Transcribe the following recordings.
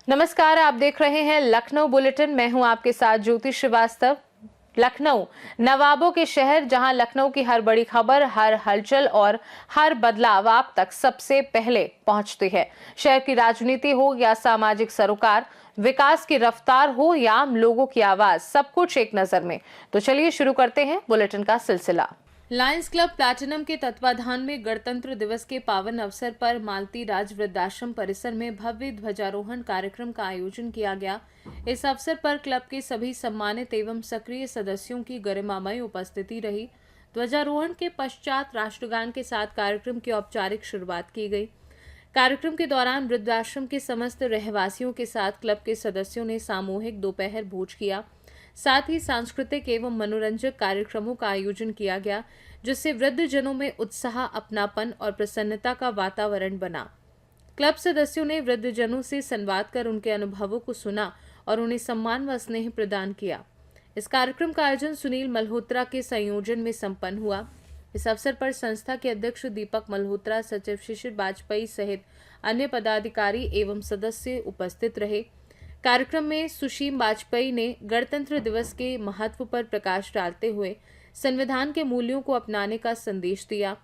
नमस्कार, आप देख रहे हैं लखनऊ बुलेटिन। मैं हूं आपके साथ ज्योति श्रीवास्तव। लखनऊ नवाबों के शहर, जहां लखनऊ की हर बड़ी खबर, हर हलचल और हर बदलाव आप तक सबसे पहले पहुंचती है। शहर की राजनीति हो या सामाजिक सरोकार, विकास की रफ्तार हो या आम लोगों की आवाज, सब कुछ एक नजर में। तो चलिए शुरू करते हैं बुलेटिन का सिलसिला। लायंस क्लब प्लैटिनम के तत्वाधान में गणतंत्र दिवस के पावन अवसर पर मालती राज वृद्धाश्रम परिसर में भव्य ध्वजारोहण कार्यक्रम का आयोजन किया गया। इस अवसर पर क्लब के सभी सम्मानित एवं सक्रिय सदस्यों की गरिमामय उपस्थिति रही। ध्वजारोहण के पश्चात राष्ट्रगान के साथ कार्यक्रम की औपचारिक शुरुआत की गई। कार्यक्रम के दौरान वृद्धाश्रम के समस्त रहवासियों के साथ क्लब के सदस्यों ने सामूहिक दोपहर भोज किया। साथ ही सांस्कृतिक एवं मनोरंजक कार्यक्रमों का आयोजन किया गया, जिससे वृद्धजनों में उत्साह, अपनापन और प्रसन्नता का वातावरण बना। क्लब सदस्यों ने वृद्धजनों से संवाद कर उनके अनुभवों को सुना और उन्हें सम्मान व स्नेह प्रदान किया। इस कार्यक्रम का आयोजन सुनील मल्होत्रा के संयोजन में संपन्न हुआ। इस अवसर पर संस्था के अध्यक्ष दीपक मल्होत्रा, सचिव शिशिर वाजपेयी सहित अन्य पदाधिकारी एवं सदस्य उपस्थित रहे। कार्यक्रम में सुशील वाजपेयी ने गणतंत्र दिवस के महत्व पर प्रकाश डालते हुए संविधान के मूल्यों को अपनाने का संदेश दिया।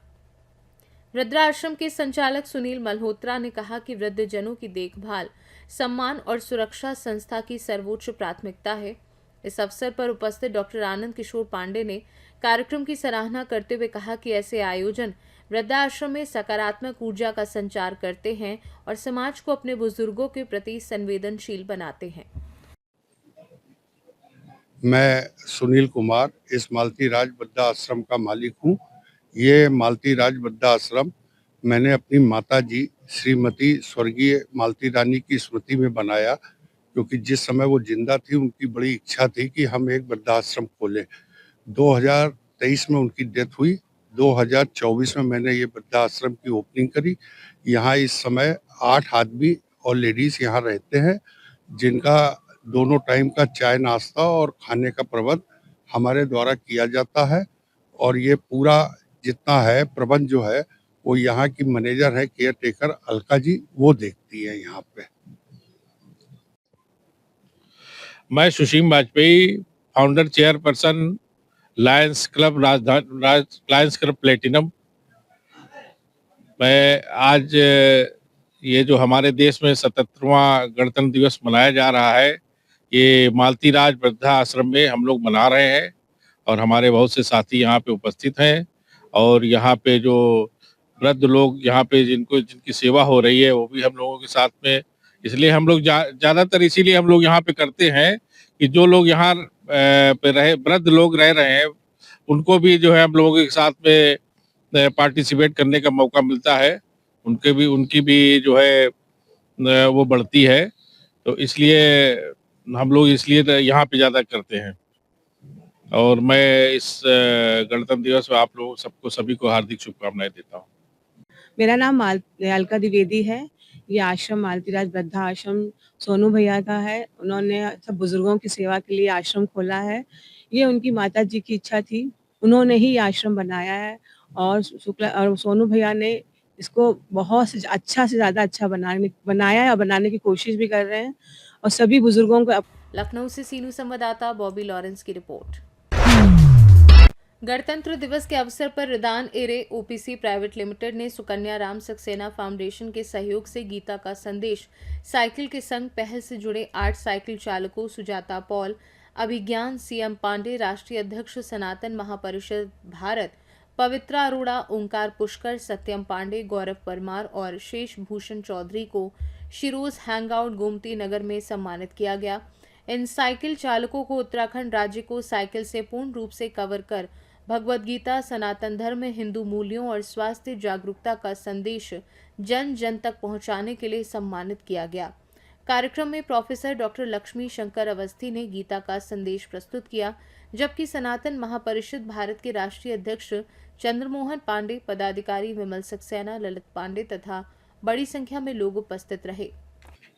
वृद्धाश्रम के संचालक सुनील मल्होत्रा ने कहा कि वृद्धजनों की देखभाल, सम्मान और सुरक्षा संस्था की सर्वोच्च प्राथमिकता है। इस अवसर पर उपस्थित डॉक्टर आनंद किशोर पांडे ने कार्यक्रम की सराहना करते हुए कहा कि ऐसे आयोजन वृद्धाश्रम में सकारात्मक ऊर्जा का संचार करते हैं और समाज को अपने बुजुर्गों के प्रति संवेदनशील बनाते हैं। मैं सुनील कुमार इस मालती राज वृद्धा आश्रम का मालिक हूँ। ये मालती राज वृद्धा आश्रम मैंने अपनी माता जी श्रीमती स्वर्गीय मालती रानी की स्मृति में बनाया, क्योंकि जिस समय वो जिंदा थी उनकी बड़ी इच्छा थी कि हम एक वृद्धाश्रम खोलें। 2023 में उनकी डेथ हुई। 2024 में मैंने ये वृद्धाश्रम की ओपनिंग करी। यहाँ इस समय 8 आदमी और लेडीज यहाँ रहते हैं, जिनका दोनों टाइम का चाय, नाश्ता और खाने का प्रबंध हमारे द्वारा किया जाता है। और ये पूरा जितना है प्रबंध जो है वो यहाँ की मैनेजर है, केयर टेकर अलका जी, वो देखती है यहाँ पे। मैं Sushil Vajpayee, founder chairperson lions club lions club platinum. मैं आज ये जो हमारे देश में 77वां गणतंत्र दिवस मनाया जा रहा है, ये मालती राज वृद्धा आश्रम में हम लोग मना रहे हैं और हमारे बहुत से साथी यहाँ पे उपस्थित हैं। और यहाँ पे जो वृद्ध लोग यहाँ पे जिनकी सेवा हो रही है वो भी हम लोगों के साथ में, इसलिए हम लोग ज़्यादातर इसीलिए हम लोग यहाँ पे करते हैं कि जो लोग यहाँ पे रहे, वृद्ध लोग रह रहे हैं, उनको भी जो है हम लोगों के साथ में पार्टिसिपेट करने का मौका मिलता है। उनकी भी जो है वो बढ़ती है, तो इसलिए हम लोग इसलिए यहाँ पे ज़्यादा करते हैं। और मैं इस गणतंत्र दिवस में आप लोगों सबको सभी को हार्दिक शुभकामनाएं देता हूँ। मेरा नाम अलका द्विवेदी है। ये आश्रम मालतीराज वृद्धा आश्रम सोनू भैया का है। उन्होंने सब बुजुर्गों की सेवा के लिए आश्रम खोला है। ये उनकी माता जी की इच्छा थी, उन्होंने ही आश्रम बनाया है और सोनू भैया ने इसको बहुत से अच्छा से ज़्यादा अच्छा बनाया है और बनाने की कोशिश भी कर रहे हैं और सभी बुजुर्गों को। लखनऊ से सीनू संवाददाता बॉबी लॉरेंस की रिपोर्ट। गणतंत्र दिवस के अवसर पर रिदान एरे ओपीसी प्राइवेट लिमिटेड ने सुकन्या राम सक्सेना फाउंडेशन के सहयोग से गीता का संदेश साइकिल के संग पहल से जुड़े 8 साइकिल चालकों सुजाता पॉल, अभिज्ञान सीएम पांडे, राष्ट्रीय अध्यक्ष सनातन महापरिषद भारत पवित्रा अरोड़ा, ओंकार पुष्कर, सत्यम पांडे, गौरव परमार और शेष भूषण चौधरी को शिरोज हैंगआउट गोमती नगर में सम्मानित किया गया। इन साइकिल चालकों को उत्तराखंड राज्य को साइकिल से पूर्ण रूप से कवर कर भगवद गीता, सनातन धर्म, हिंदू मूल्यों और स्वास्थ्य जागरूकता का संदेश जन जन तक पहुंचाने के लिए सम्मानित किया गया। कार्यक्रम में प्रोफेसर डॉक्टर लक्ष्मी शंकर अवस्थी ने गीता का संदेश प्रस्तुत किया, जबकि सनातन महापरिषद भारत के राष्ट्रीय अध्यक्ष चंद्रमोहन पांडे, पदाधिकारी विमल सक्सेना, ललित पांडे तथा बड़ी संख्या में लोग उपस्थित रहे।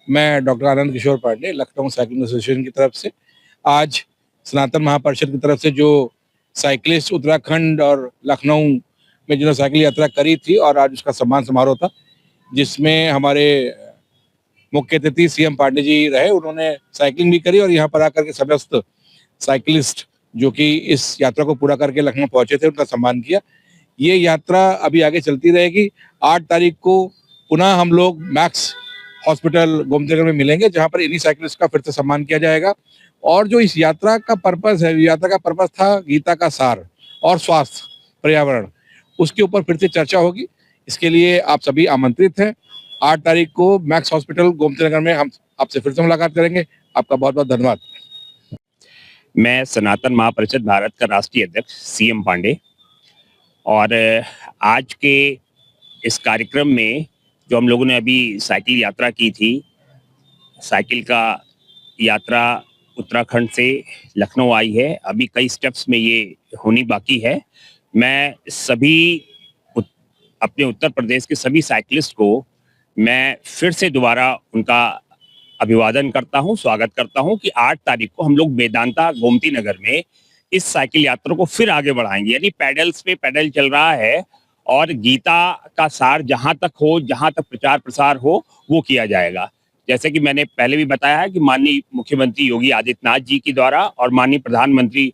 मैं doctor Anand Kishore Pandey, Lucknow cycling association की तरफ से आज सनातन महापरिषद की तरफ से जो साइकिलिस्ट उत्तराखंड और लखनऊ में जिन्होंने साइकिल यात्रा करी थी और आज उसका सम्मान समारोह था, जिसमें हमारे मुख्य अतिथि सीएम पांडे जी रहे, उन्होंने साइकिलिंग भी करी और यहाँ पर आकर के समस्त साइकिलिस्ट जो कि इस यात्रा को पूरा करके लखनऊ पहुंचे थे उनका सम्मान किया। ये यात्रा अभी आगे चलती रहेगी। 8 तारीख को पुनः हम लोग मैक्स हॉस्पिटल गोमती नगर में मिलेंगे, जहां पर इन्हीं साइकिलिस्ट का फिर से सम्मान किया जाएगा। और जो इस यात्रा का पर्पस है, यात्रा का पर्पस था गीता का सार और स्वास्थ्य पर्यावरण, उसके ऊपर फिर से चर्चा होगी। इसके लिए आप सभी आमंत्रित हैं। 8 तारीख को मैक्स हॉस्पिटल गोमती नगर में हम आपसे फिर से मुलाकात करेंगे। आपका बहुत बहुत धन्यवाद। मैं सनातन महापरिषद भारत का राष्ट्रीय अध्यक्ष सीएम पांडे, और आज के इस कार्यक्रम में जो हम लोगों ने अभी साइकिल यात्रा की थी, साइकिल का यात्रा उत्तराखंड से लखनऊ आई है। अभी कई स्टेप्स में ये होनी बाकी है। मैं सभी अपने उत्तर प्रदेश के सभी साइकिलिस्ट को मैं फिर से दोबारा उनका अभिवादन करता हूं, स्वागत करता हूं कि 8 तारीख को हम लोग वेदांता गोमती नगर में इस साइकिल यात्रा को फिर आगे बढ़ाएंगे। यानी पैडल्स पे पैडल चल रहा है और गीता का सार जहां तक हो, जहां तक प्रचार प्रसार हो, वो किया जाएगा। जैसे कि मैंने पहले भी बताया है कि माननीय मुख्यमंत्री योगी आदित्यनाथ जी के द्वारा और माननीय प्रधानमंत्री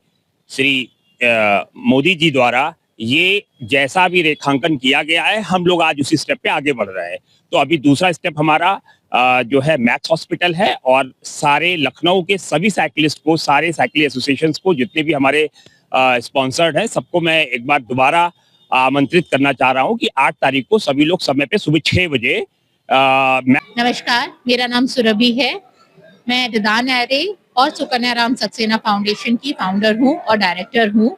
श्री मोदी जी द्वारा ये जैसा भी रेखांकन किया गया है, हम लोग आज उसी स्टेप पे आगे बढ़ रहे हैं। तो अभी दूसरा स्टेप हमारा जो है मैक्स हॉस्पिटल है, और सारे लखनऊ के सभी साइकिलिस्ट को, सारे साइकिल एसोसिएशंस को, जितने भी हमारे स्पॉन्सर्ड हैं, सबको मैं एक बार दोबारा आमंत्रित करना चाह रहा हूं कि 8 तारीख को सभी लोग समय पे सुबह 6 बजे नमस्कार, मेरा नाम सुरभि है। मैं रिदान एरे और सुकन्या राम सक्सेना फाउंडेशन की फाउंडर हूं और डायरेक्टर हूं।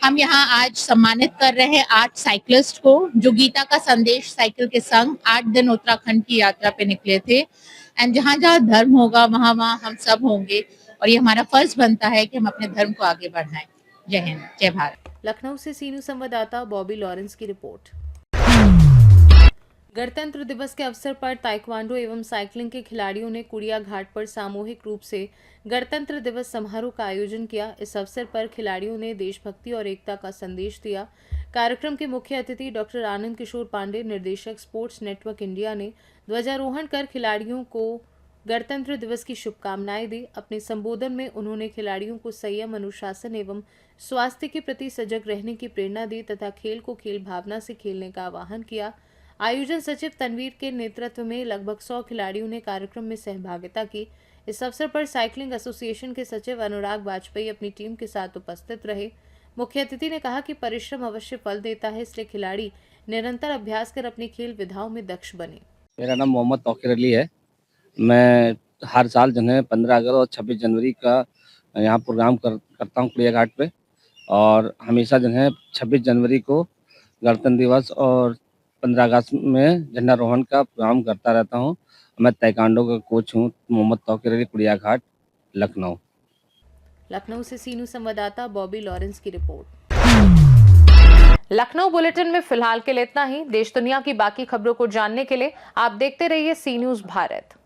हम यहां आज सम्मानित कर रहे हैं 8 साइकिलिस्ट को जो गीता का संदेश साइकिल के संग 8 दिन उत्तराखंड की यात्रा पे निकले थे। एंड जहां जहां धर्म होगा वहां वहां हम सब होंगे, और ये हमारा फर्ज बनता है कि हम अपने धर्म को आगे बढ़ाएं। जय हिंद, जय भारत। लखनऊ से सीनू संवाददाता बॉबी लॉरेंस की रिपोर्ट। गणतंत्र दिवस के अवसर पर ताइक्वांडो एवं साइकिलिंग के खिलाड़ियों ने कुड़िया घाट पर सामूहिक रूप से गणतंत्र दिवस समारोह का आयोजन किया। इस अवसर पर खिलाड़ियों ने देशभक्ति और एकता का संदेश दिया। कार्यक्रम के मुख्य अतिथि डॉक्टर आनंद किशोर पांडे, निर्देशक स्पोर्ट्स नेटवर्क इंडिया, ने ध्वजारोहण कर खिलाड़ियों को गणतंत्र दिवस की शुभकामनाएं दी। अपने संबोधन में उन्होंने खिलाड़ियों को संयम, अनुशासन एवं स्वास्थ्य के प्रति सजग रहने की प्रेरणा दी तथा खेल को खेल भावना से खेलने का आह्वान किया। आयोजन सचिव तनवीर के नेतृत्व में लगभग 100 खिलाड़ियों ने कार्यक्रम में सहभागिता की। इस अवसर पर साइकिलिंग एसोसिएशन के सचिव अनुराग वाजपेयी अपनी टीम के साथ उपस्थित रहे। मुख्य अतिथि ने कहा कि परिश्रम अवश्य फल देता है, इसलिए खिलाड़ी निरंतर अभ्यास कर अपनी खेल विधाओं में दक्ष बने। मेरा नाम मोहम्मद तौकीर अली है। मैं हर साल जो है 15 अगस्त और 26 जनवरी का यहाँ प्रोग्राम करता हूँ कुड़िया घाट पे, और हमेशा जो है 26 जनवरी को गणतंत्र दिवस और 15 अगस्त में झंडारोहण का प्रोग्राम करता रहता हूँ। मैं ताइक्वांडो का कोच हूँ। मोहम्मद तौकीर अली, कुड़िया घाट, लखनऊ। लखनऊ से सीनू संवाददाता बॉबी लॉरेंस की रिपोर्ट। लखनऊ बुलेटिन में फिलहाल के लिए इतना ही। देश दुनिया की बाकी खबरों को जानने के लिए आप देखते रहिए सी न्यूज़ भारत।